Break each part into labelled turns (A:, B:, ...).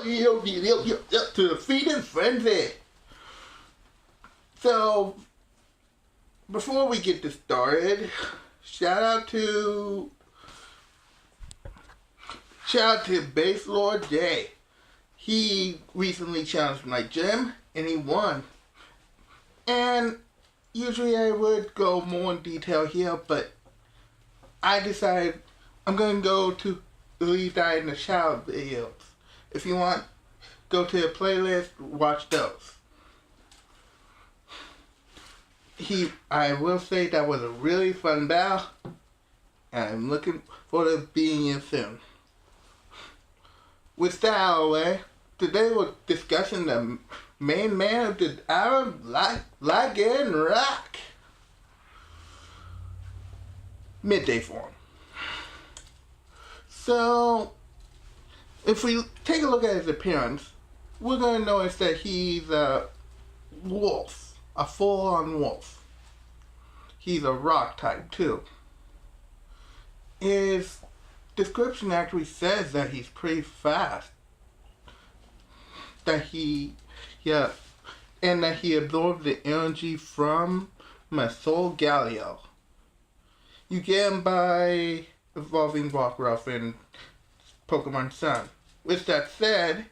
A: To the feet and frenzy. So, before we get this started, shout out to Base Lord J. He recently challenged my gym and he won. And usually I would go more in detail here, but I decided I'm going to go to leave that in the shower videos. If you want, go to the playlist, watch those. I will say that was a really fun battle, and I'm looking forward to being here soon. With that out of the way, today we're discussing the main man of the hour, lycanroc. Midday form. So, if we take a look at his appearance, we're going to notice that he's a wolf, a full-on wolf. He's a rock type too. His description actually says that he's pretty fast. And that he absorbs the energy from my soul Galio. You get him by evolving Rockruff in Pokemon Sun. With that said,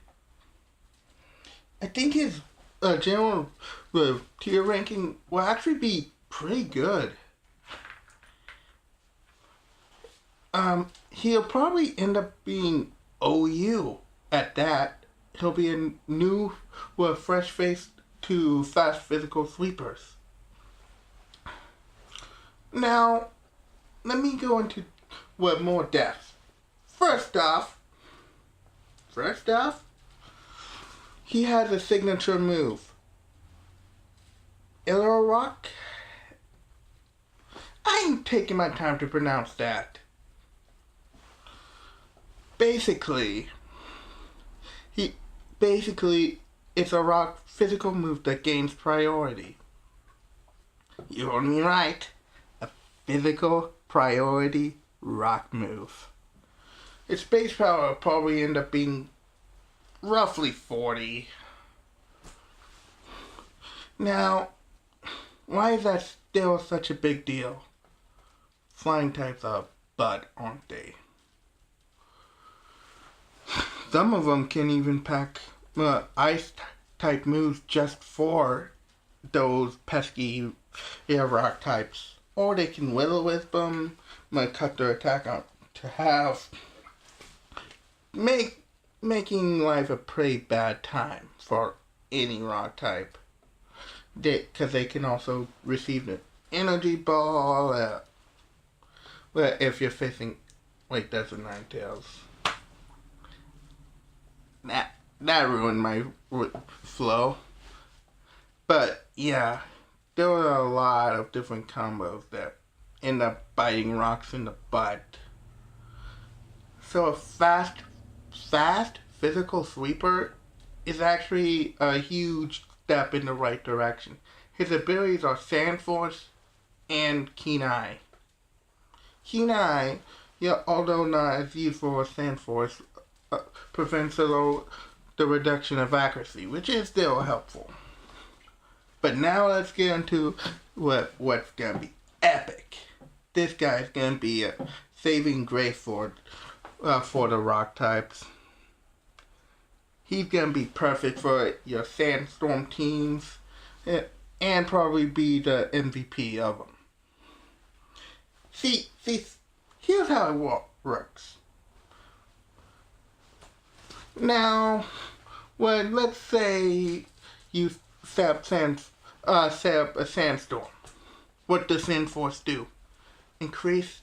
A: I think his general tier ranking will actually be pretty good. He'll probably end up being OU at that. He'll be a new, fresh face to fast physical sweepers. Now, let me go into more depth. First off, he has a signature move. alola. I'm taking my time to pronounce that. Basically, it's a rock physical move that gains priority. You heard me right. A physical priority rock move. Its base power will probably end up being roughly 40. Now, why is that still such a big deal? Flying types are butt, aren't they? Some of them can even pack ice type moves just for those pesky air rock types. Or they can Will-O-Wisp them, cut their attack out to half. Making life a pretty bad time for any rock type. Because they can also receive the energy ball. If you're facing... Wait, that's a Ninetales. That ruined my flow. But, yeah. There were a lot of different combos that end up biting rocks in the butt. So a fast physical sweeper is actually a huge step in the right direction. His abilities are Sand Force and Keen Eye. Keen Eye, although not as useful as Sand Force, prevents the reduction of accuracy, which is still helpful. But now let's get into what's going to be epic. This guy's going to be a saving grace for the rock types. He's going to be perfect for your Sandstorm teams and probably be the MVP of them. See, here's how it works. Now, let's say you set up a sandstorm. What does Sand Force do? Increase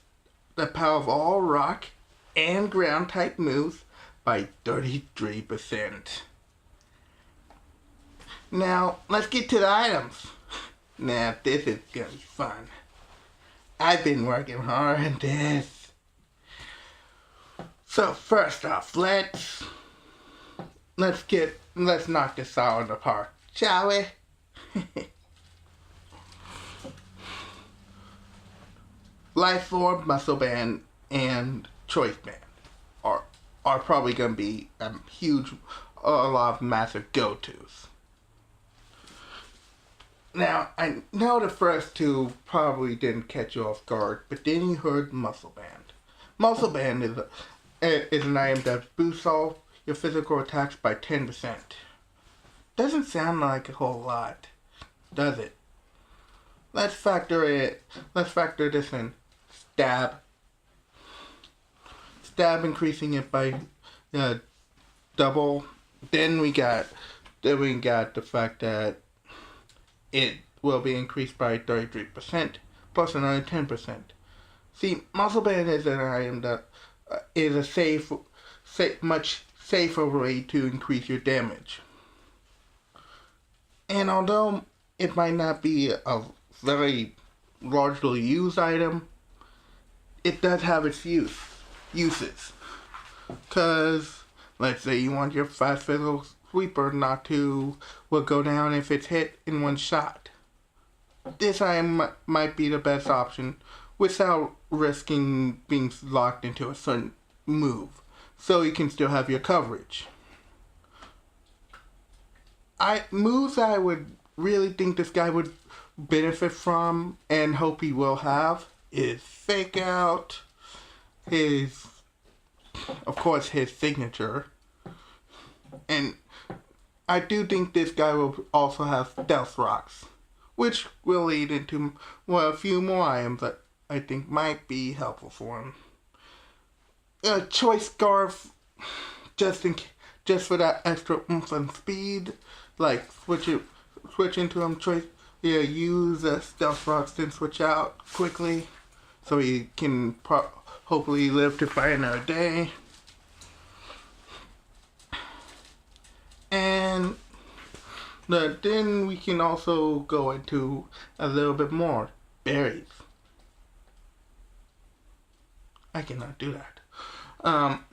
A: the power of all rock and ground type moves by 33%. Now, let's get to the items. Now, this is gonna be fun. I've been working hard on this. So, first off, let's knock this out in the park, shall we? Life Orb, Muscle Band, and Choice Band are are probably going to be a lot of massive go-tos. Now, I know the first two probably didn't catch you off guard, but then you heard Muscle Band. Muscle Band is an item that boosts all your physical attacks by 10%. Doesn't sound like a whole lot, does it? Let's factor this in. Stab increasing it by double. Then we got the fact that it will be increased by 33% plus another 10%. See, Muscle Band is an item that is a much safer way to increase your damage. And although it might not be a very largely used item, it does have its uses. Because, let's say you want your fast physical sweeper not to go down if it's hit in one shot. This item might be the best option without risking being locked into a certain move, so you can still have your coverage. Moves I would really think this guy would benefit from and hope he will have is Fake Out, of course his signature, and I do think this guy will also have Stealth Rocks, which will lead into a few more items that I think might be helpful for him. Choice Scarf, just for that extra oomph and speed, like switch into him. Use Stealth Rocks, then switch out quickly, so he can hopefully live to fight another day. And then we can also go into a little bit more berries. I cannot do that.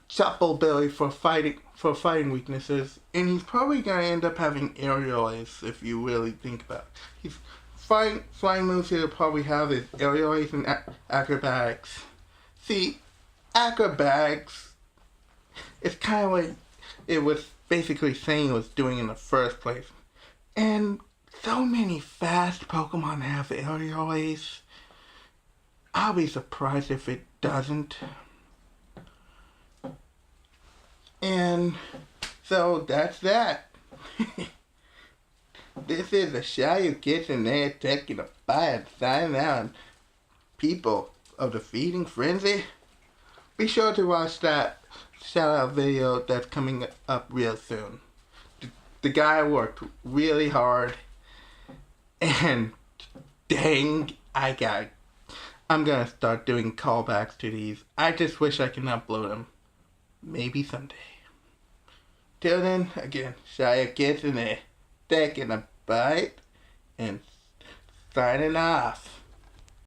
A: Chapel Belly for fighting weaknesses, and he's probably gonna end up having aerial ace if you really think about it. He's flying moves he'll probably have is aerial ace and acrobatics. See, acrobatics, it's kind of like it was basically saying it was doing in the first place. And so many fast Pokemon have aerial ace. I'll be surprised if it doesn't. And so that's that. This is a Shayu Kitchen there taking a bite, signing out. People of the Feeding Frenzy, be sure to watch that shout out video that's coming up real soon. The guy worked really hard, and dang, I'm gonna start doing callbacks to these. I just wish I can upload them. Maybe someday. Till then, again, Shia Kids in there taking a bite and signing off.